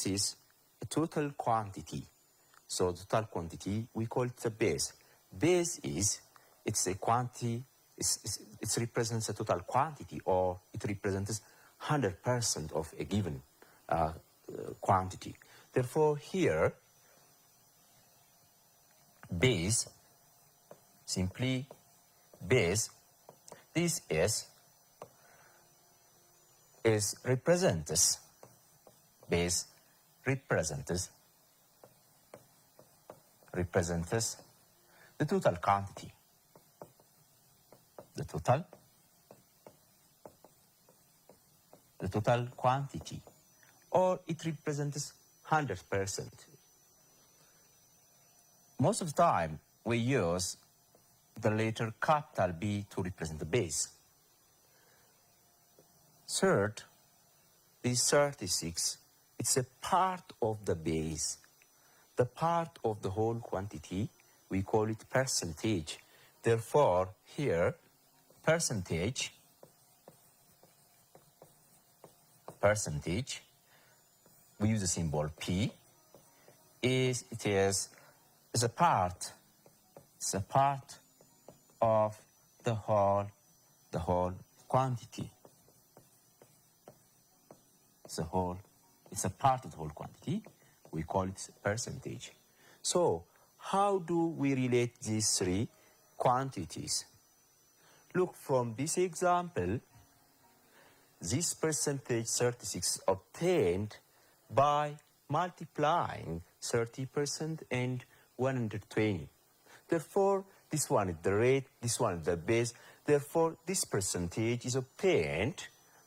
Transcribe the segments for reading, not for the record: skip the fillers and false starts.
is a total quantity. So total quantity, we call it the base. Base is, it's a quantity, it represents a total quantity, or it represents 100% of a given quantity. Therefore, here, base, simply base, this is represents, base represents the total quantity, the total quantity, or it represents 100%. Most of the time, we use the letter capital B to represent the base. Third, this 36, it's a part of the base. The part of the whole quantity, we call it percentage. Therefore, here, percentage, we use the symbol P, is a part of the whole quantity. It's a part of the whole quantity. We call it percentage. So, how do we relate these three quantities? Look, from this example, this percentage 36 obtained by multiplying 30% and 120. Therefore, this one is the rate, this one is the base. Therefore, this percentage is obtained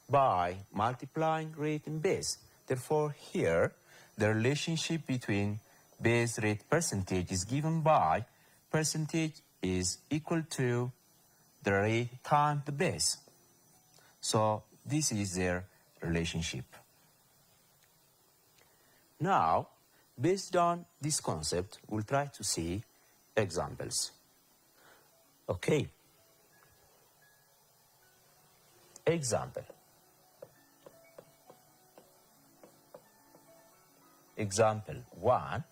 by multiplying rate and base. Therefore, here, the relationship between base rate percentage is given by percentage is equal to the rate times the base. So, this is their relationship. Now, based on this concept, we'll try to see examples. Okay. Example. Example 1.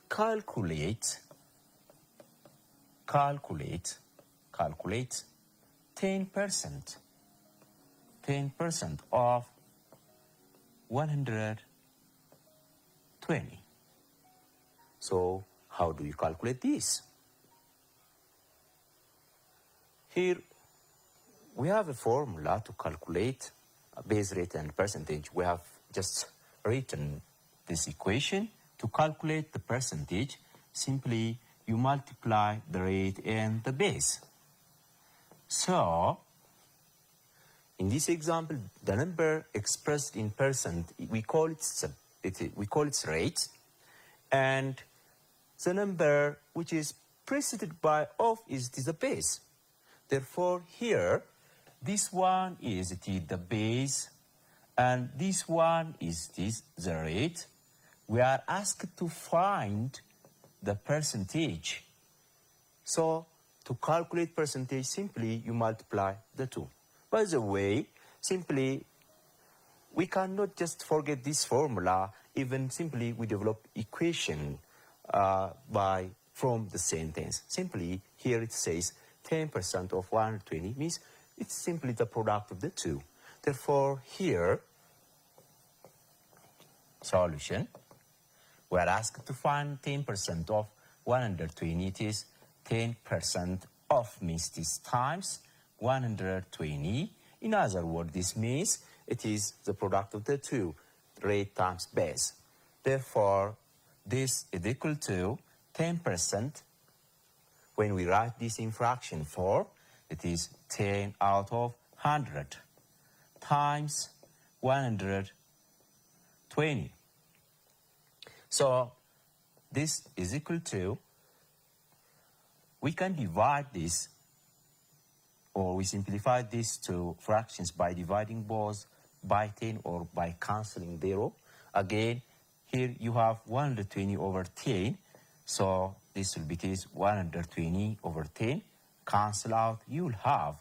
Calculate 10% of 120. So, how do you calculate this? Here, we have a formula to calculate base rate and percentage. We have just written this equation. To calculate the percentage, simply you multiply the rate and the base. So, in this example, the number expressed in percent, we call it rate, and the number which is preceded by of is the base. Therefore, here, this one is the base, and this one is the rate. We are asked to find the percentage. So, to calculate percentage, simply you multiply the two. By the way, simply, we cannot just forget this formula, even simply we develop equation from the sentence. Simply, here it says 10% of 120 means it's simply the product of the two. Therefore, here, solution, we are asked to find 10% of 120. It is 10% of means this times 120. In other words, this means it is the product of the two, rate times base. Therefore, this is equal to 10%. When we write this in fraction form, it is 10 out of 100 times 120. So, this is equal to, we can divide this, or we simplify this to fractions by dividing both by 10 or by cancelling 0. Again, here you have 120 over 10. So, this will be 120 over 10. Cancel out, you will have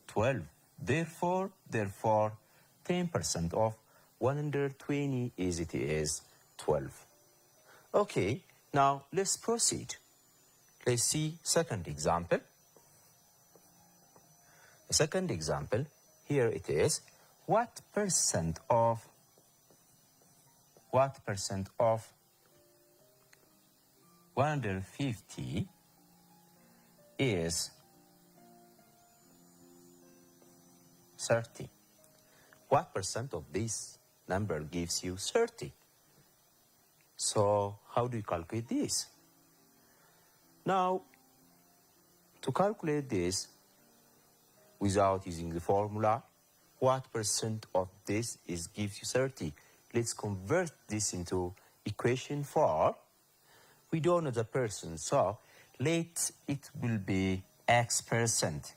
12. Therefore, 10% of 120 it is 12. Okay, now let's proceed. Let's see second example. The second example, here it is, what percent of 150 is 30? What percent of this number gives you 30? So how do you calculate this? Now, to calculate this without using the formula, what percent of this gives you 30? Let's convert this into equation 4. We don't know the person, so it will be x percent.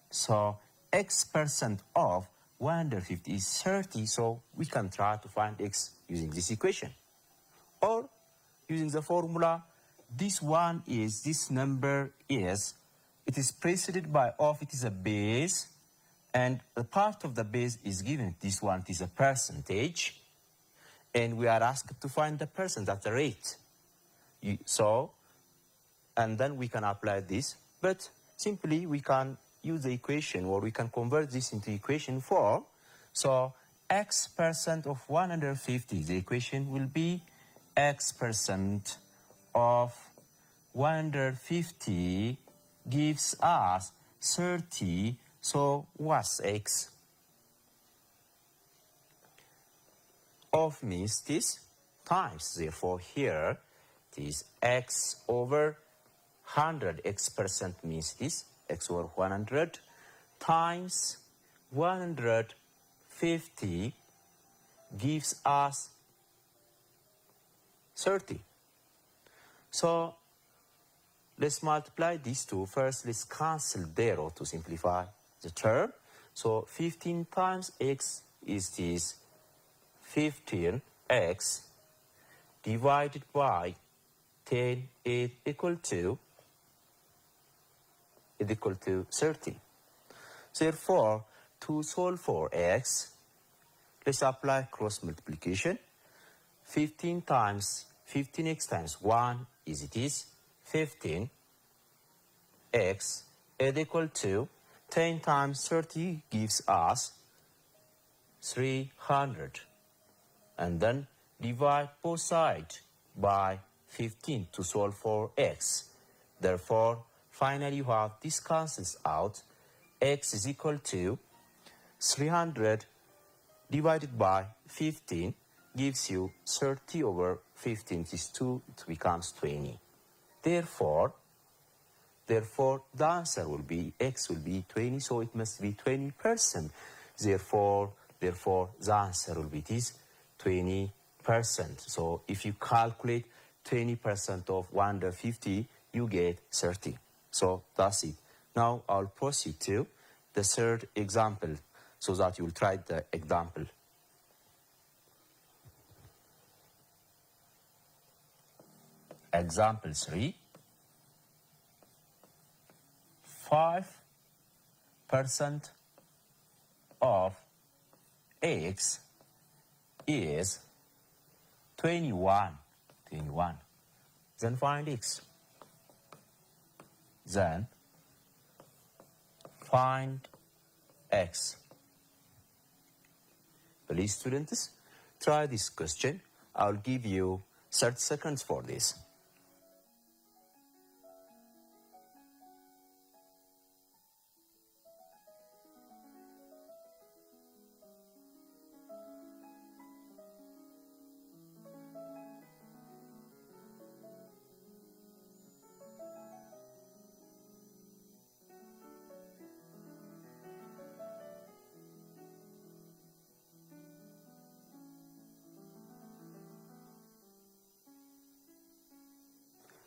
So x percent of 150 is 30, so we can try to find x using this equation. Or using the formula, this number is, it is preceded by of, it is a base, and the part of the base is given, this one is a percentage, and we are asked to find the percent at the rate. And then we can apply this, but simply we can use the equation, or we can convert this into equation 4. So x percent of 150, the equation will be x percent of 150 gives us 30. So what's x? Of means this times, therefore here it is x over 100. X percent means this, x over 100 times 150 gives us 30. So let's multiply these two. First, let's cancel 0 to simplify the term. So 15 times x is this 15x divided by 10 is equal to 30. Therefore, to solve for x, let's apply cross multiplication. 15x times 1 is 15x is equal to 10 times 30 gives us 300. And then divide both sides by 15 to solve for x. Therefore, finally you have this cancels out. X is equal to 300 divided by 15 gives you 30 over 15 is 2, it becomes 20. Therefore, the answer will be, x will be 20, so it must be 20%. Therefore, the answer will be this 20%. So if you calculate 20% of 150, you get 30. So that's it. Now I'll proceed to the third example so that you'll try the example. Example 3. 5% of x is 21. Then find x. Then find x. Please, students, try this question. I'll give you 30 seconds for this.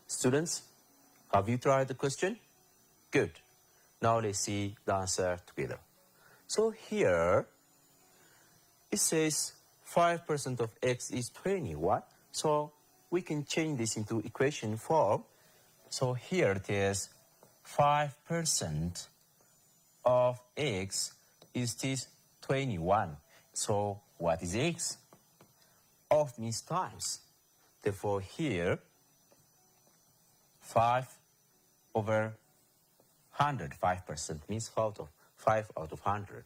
Students, have you tried the question? Good. Now let's see the answer together. So here, it says 5% of x is 21. So we can change this into equation form. So here it is 5% of x is this 21. So What is x? Of means times. Therefore, here 5/100, 5% means 5 out of 100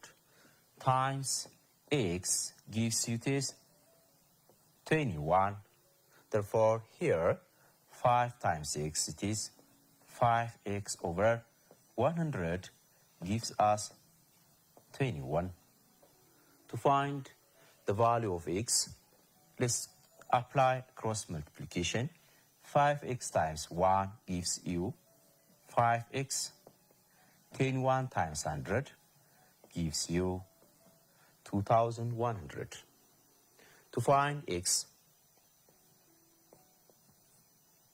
times x gives you this 21. Therefore, here 5 times x, it is 5x over 100 gives us 21. To find the value of x, let's apply cross multiplication. 5x times 1 gives you 5x. 21 times 100 gives you 2100. To find x,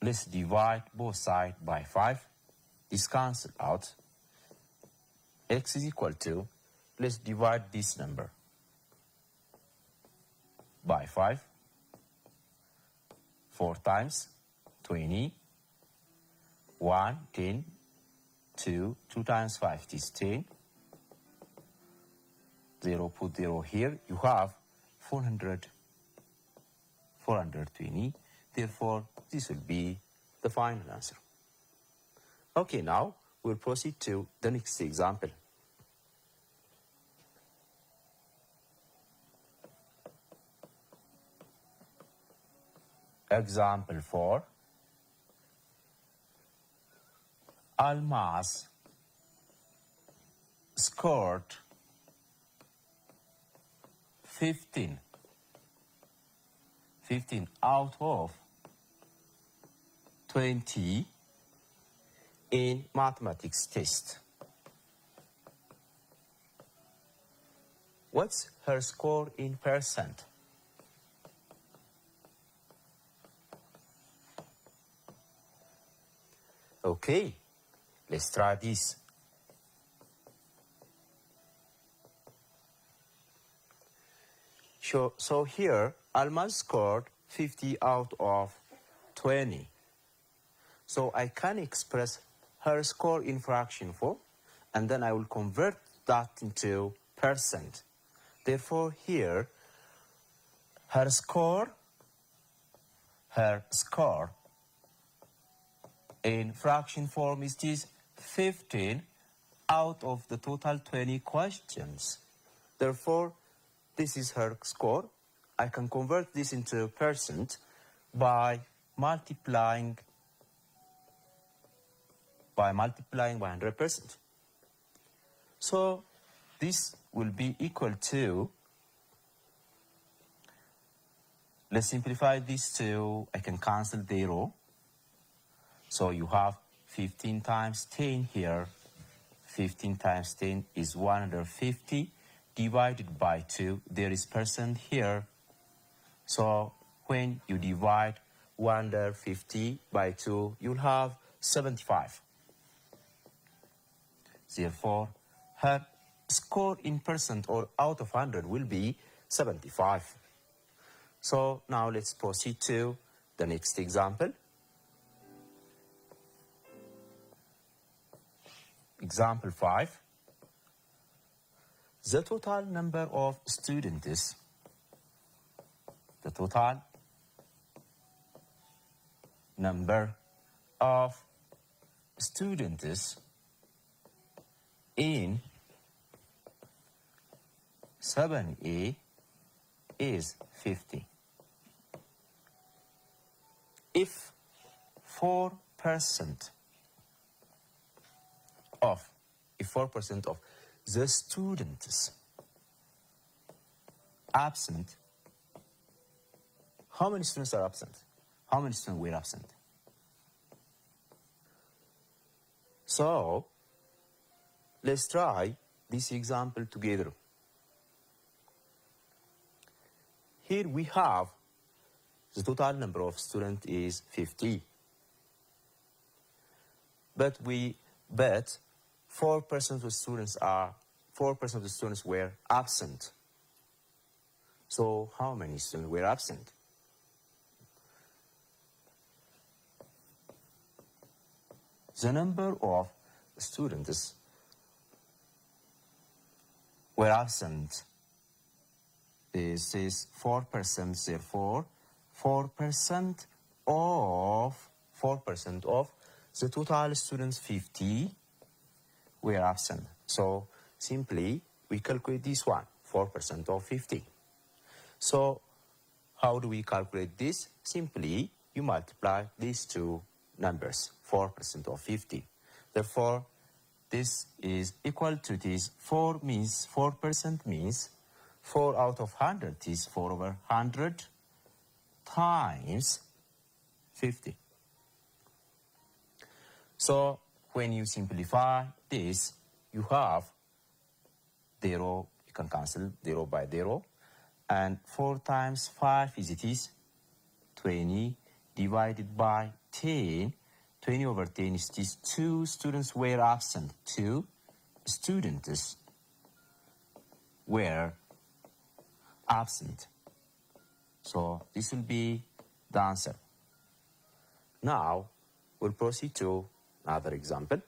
let's divide both sides by 5. This cancels out. X is equal to, let's divide this number by 5. 4 times 20, 1, 10, 2 times 5 is 10. 0, put 0 here. You have 420. Therefore, this will be the final answer. Okay, now we'll proceed to the next example. Example 4. Almaz scored 15 out of 20 in mathematics test. What's her score in percent? Okay, let's try this. So here, Almaz scored 50 out of 20. So I can express her score in fraction form, and then I will convert that into percent. Therefore, here, her score in fraction form is this 15 out of the total 20 questions. Therefore, this is her score. I can convert this into percent by multiplying by 100%. So this will be equal to, let's simplify this to, I can cancel 0. So you have 15 times 10 here. 15 times 10 is 150 divided by 2. There is percent here. So when you divide 150 by 2, you'll have 75. Therefore, her score in percent or out of 100 will be 75. So now let's proceed to the next example. Example 5. The total number of students in 7A is 50. If 4% of the students absent, how many students are absent? How many students were absent? So let's try this example together. Here we have the total number of students is 50. But 4% of the students were absent. So how many students were absent? The number of students were absent This is 4%, therefore 4% of the total students 50 were absent. So simply we calculate this one, 4% of 50. So how do we calculate this? Simply you multiply these two numbers, 4% of 50. Therefore, this is equal to this. 4% means 4 out of 100 is 4 over 100 times 50. So when you simplify this, you have 0, you can cancel 0 by 0. And 4 times 5 is 20 divided by 10. 20 over 10 is this. 2 students were absent. 2 students were absent. So this will be the answer. Now we'll proceed to another example.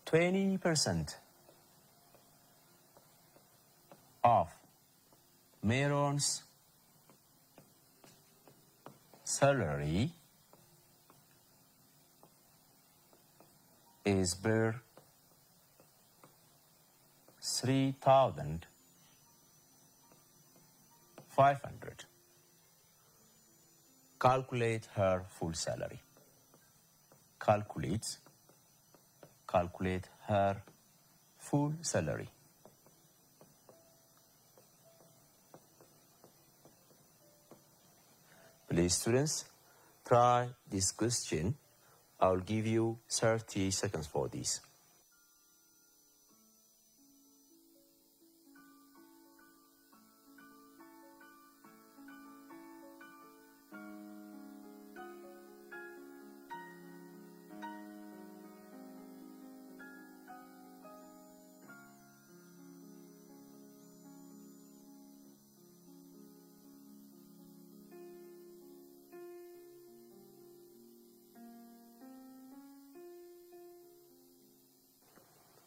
%20 of Maron's salary is per 3,500. Calculate her full salary. Calculate her full salary. Please, students, try this question. I'll give you 30 seconds for this.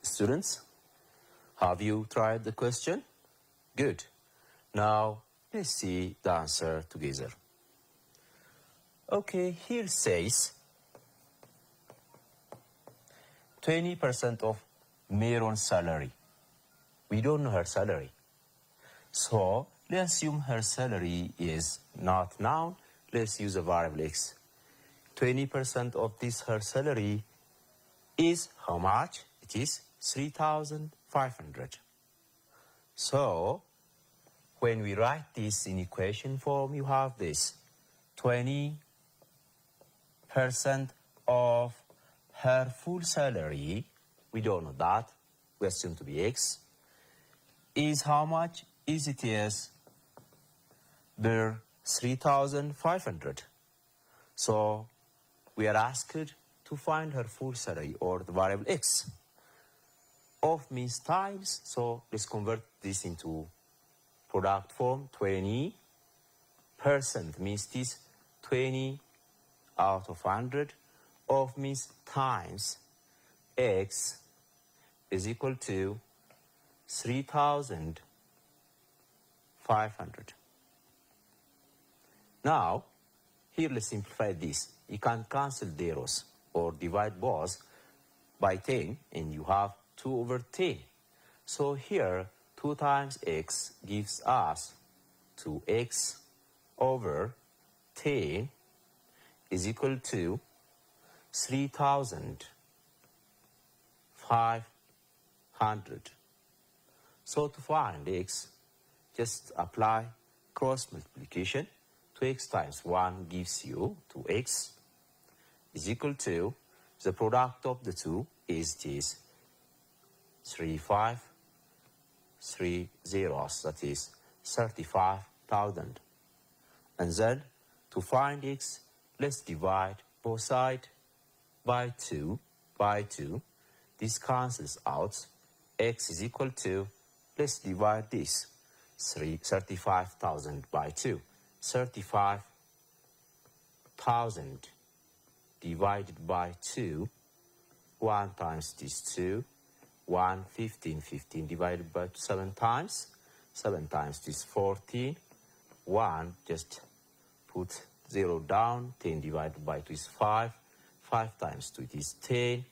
Students, have you tried the question? Good. Now, let's see the answer together. Okay, here says 20% of Maron's salary. We don't know her salary. So, let's assume her salary is not noun. Let's use a variable x. 20% of this her salary is how much? It is 3,500. So, when we write this in equation form, you have this. 20% of her full salary, we don't know that, we assume to be x, is how much? Is it is the 3,500. So, we are asked to find her full salary, or the variable x. Of means times, so let's convert this into product form. 20% means this 20 out of 100. Of means times x is equal to 3,500. Now, here let's simplify this. You can cancel zeros or divide both by 10 and you have 2 over 10. So here 2 times x gives us 2x over 10 is equal to 3,500. So to find x, just apply cross multiplication. 2x times 1 gives you 2x is equal to the product of the two is this 3,530, that is 35,000. And then to find x, let's divide both sides by 2. This cancels out. X is equal to, let's divide this, 35,000 by 2. 35,000 divided by 2 1 times this 2, 1, 15, 15 divided by 7 times, 7 times this 14, 1, just put 0 down, 10 divided by 2 is 5, 5 times 2 it is 10,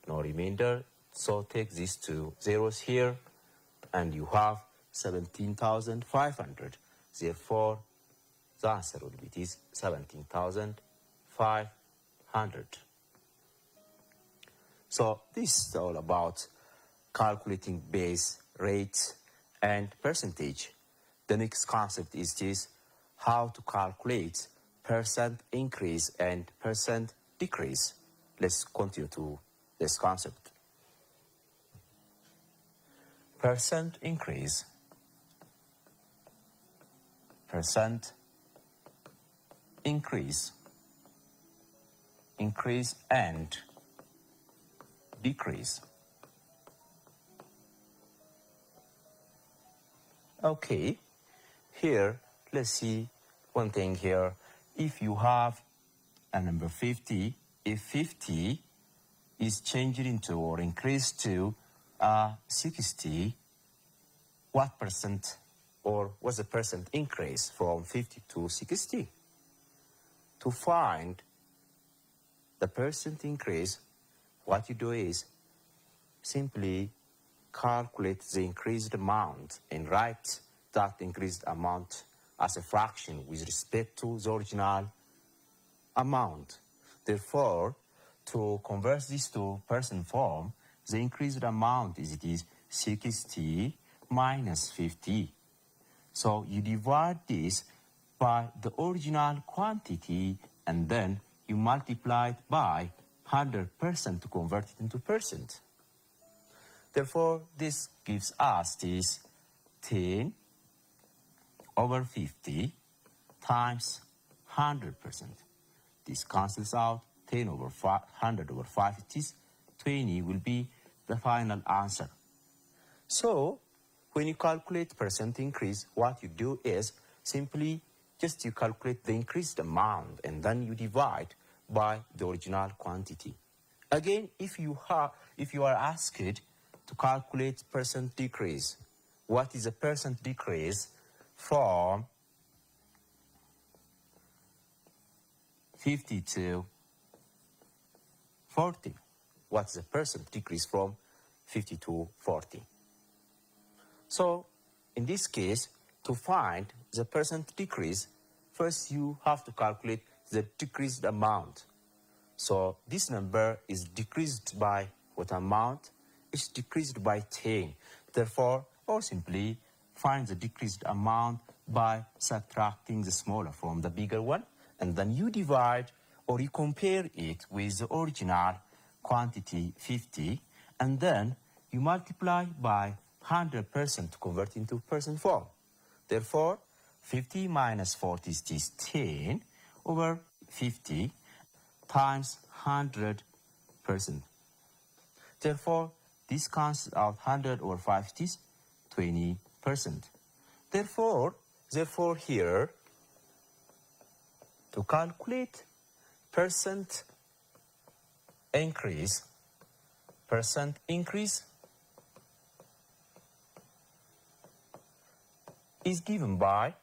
no remainder, so take these two zeros here, and you have 17,500. Therefore, the answer will be this 17,500. So this is all about calculating base rate and percentage. The next concept is this, how to calculate percent increase and percent decrease. Let's continue to this concept. Percent increase, percent increase, increase and decrease. Okay, here let's see one thing here. If you have a number 50, if 50 is changed into or increased to 60, what percent or what's the percent increase from 50 to 60? To find the percent increase, what you do is simply calculate the increased amount and write that increased amount as a fraction with respect to the original amount. Therefore, to convert this to percent form, the increased amount is 60 minus 50. So you divide this by the original quantity and then you multiply it by 100% to convert it into percent. Therefore, this gives us this 10 over 50 times 100%. This cancels out. 10 over 100 over 5, it is 20 will be the final answer. So, when you calculate percent increase, what you do is simply just you calculate the increased amount and then you divide by the original quantity. Again, if you are asked to calculate percent decrease, what is a percent decrease from 50 to 40? What's the percent decrease from 50 to 40? So, in this case, to find the percent decrease, first you have to calculate the decreased amount. So, this number is decreased by what amount? It's decreased by 10. Therefore, or simply find the decreased amount by subtracting the smaller from the bigger one, and then you divide or you compare it with the original quantity 50, and then you multiply by 100% to convert into percent form. Therefore, 50 minus 40 is 10 over 50 times 100%. Therefore, this cancels out 100 over 5 is 20%. Therefore here, to calculate percent increase is given by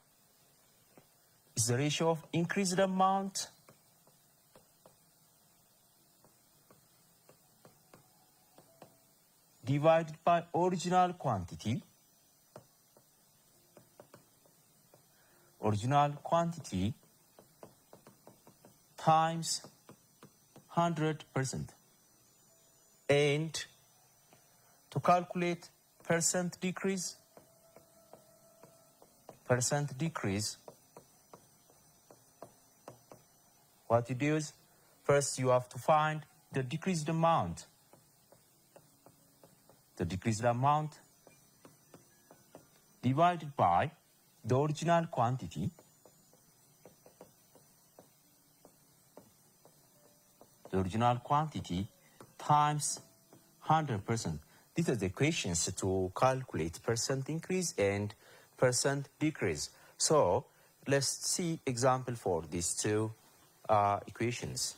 is the ratio of increased amount divided by original quantity. Original quantity times 100%. And to calculate percent decrease, what you do is, first you have to find the decreased amount. The decreased amount divided by the original quantity. The original quantity times 100%. These are the equations to calculate percent increase and percent decrease. So let's see example for these two equations.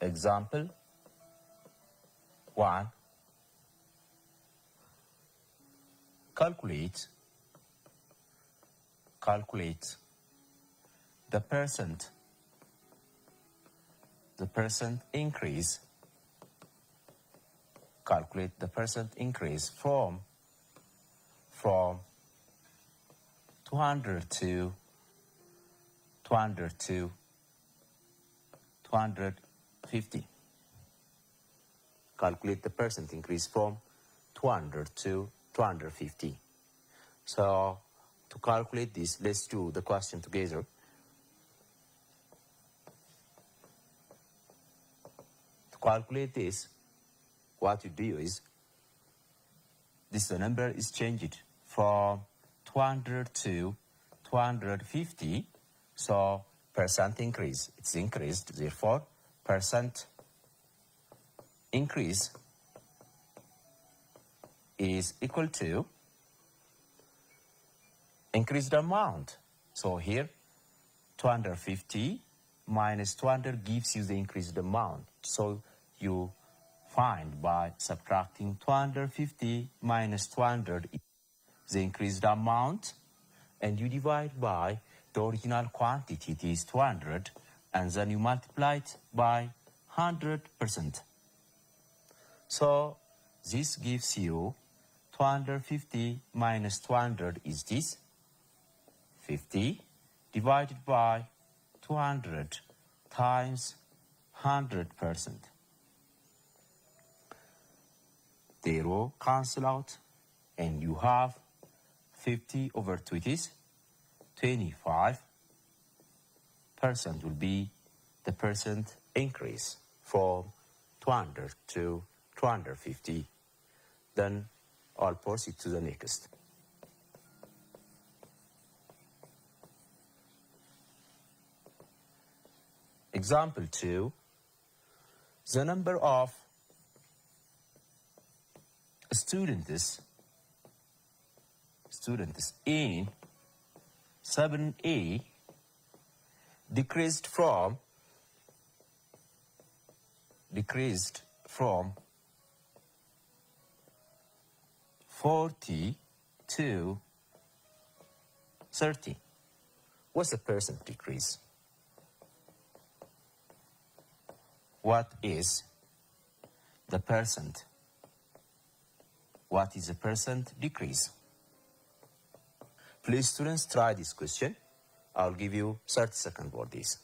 Example 1. Calculate the percent increase. Calculate the percent increase from 200 to 250. Calculate the percent increase from 200 to 250. So to calculate this, let's do the question together. To calculate this, what you do is, the number is changed from 200 to 250. So percent increase, it's increased, therefore percent increase is equal to increased amount. So here 250 minus 200 gives you the increased amount. So you find by subtracting 250 minus 200 the increased amount, and you divide by the original quantity, it is 200, and then you multiply it by 100%. So this gives you 250 minus 200 is this, 50, divided by 200 times 100%. Zero cancel out, and you have 50 over 2, it is 25% will be the percent increase from 200 to 250. Then I'll proceed to the next. Example 2. The number of students in 7A decreased from 40 to 30. What's the percent decrease? What is the percent? What is the percent decrease? Please, students, try this question. I'll give you 30 seconds for this.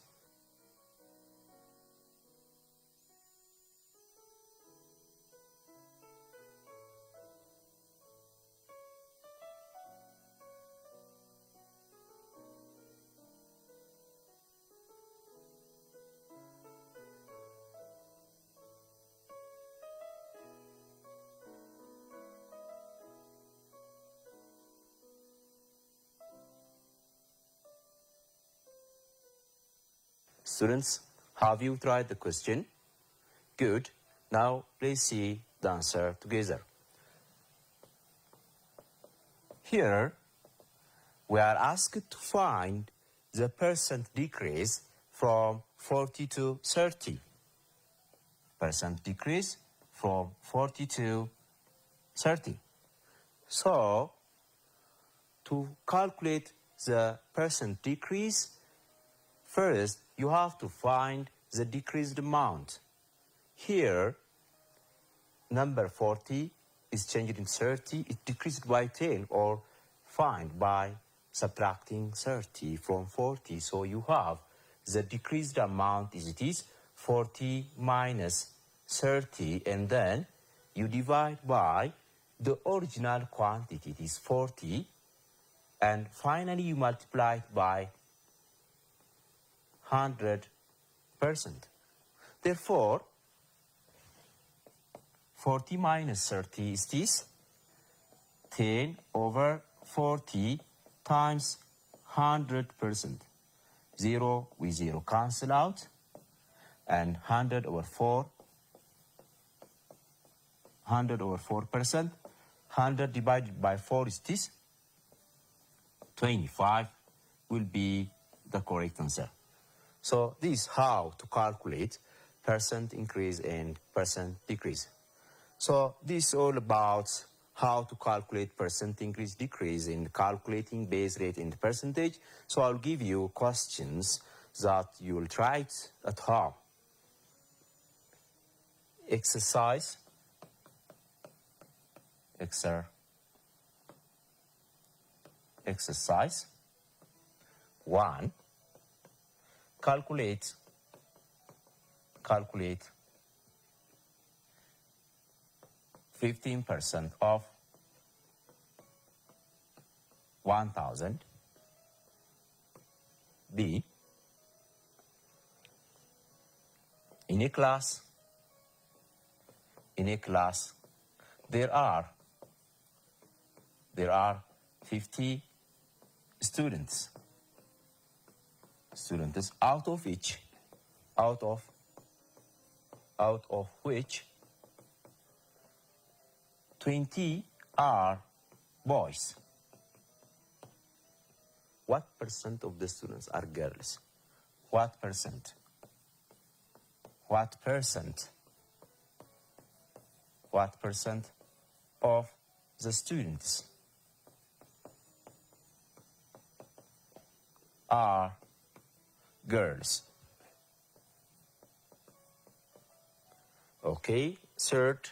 Students, have you tried the question? Good. Now, please see the answer together. Here, we are asked to find the percent decrease from 40 to 30. Percent decrease from 40 to 30. So, to calculate the percent decrease, first, you have to find the decreased amount. Here, number 40 is changed in 30. It decreased by 10, or find by subtracting 30 from 40. So you have the decreased amount is 40 minus 30, and then you divide by the original quantity, it is 40, and finally you multiply it by 100%. Therefore, 40 minus 30 is this, 10 over 40 times 100%. 0 with 0 cancel out, and 100 over 4%. 100 divided by 4 is this, 25 will be the correct answer. So this is how to calculate percent increase and percent decrease. So this is all about how to calculate percent increase, decrease, and calculating base rate and percentage. So I'll give you questions that you will try it at home. Exercise 1. Calculate 15% of 1,000. B. In a class, there are 50 students, out of which 20 are boys. What percent of the students are girls? What percent of the students are girls? Okay, third,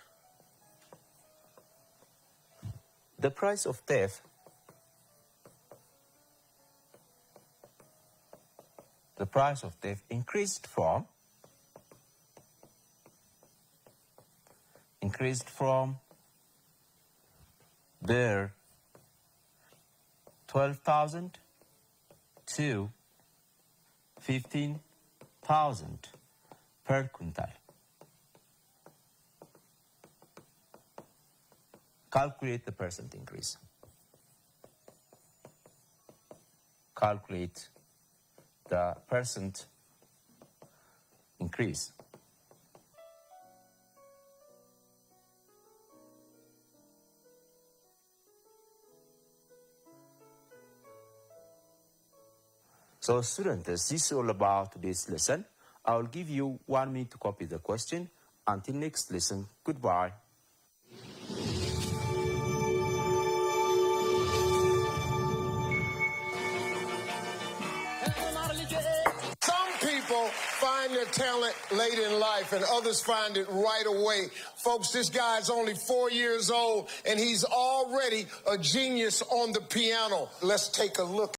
the price of theft increased from their 12,000 to 15,000 per quintal. Calculate the percent increase. Calculate the percent increase. So students, this is all about this lesson. I will give you 1 minute to copy the question. Until next lesson, goodbye. Some people find their talent late in life and others find it right away. Folks, this guy's only 4 years old and he's already a genius on the piano. Let's take a look.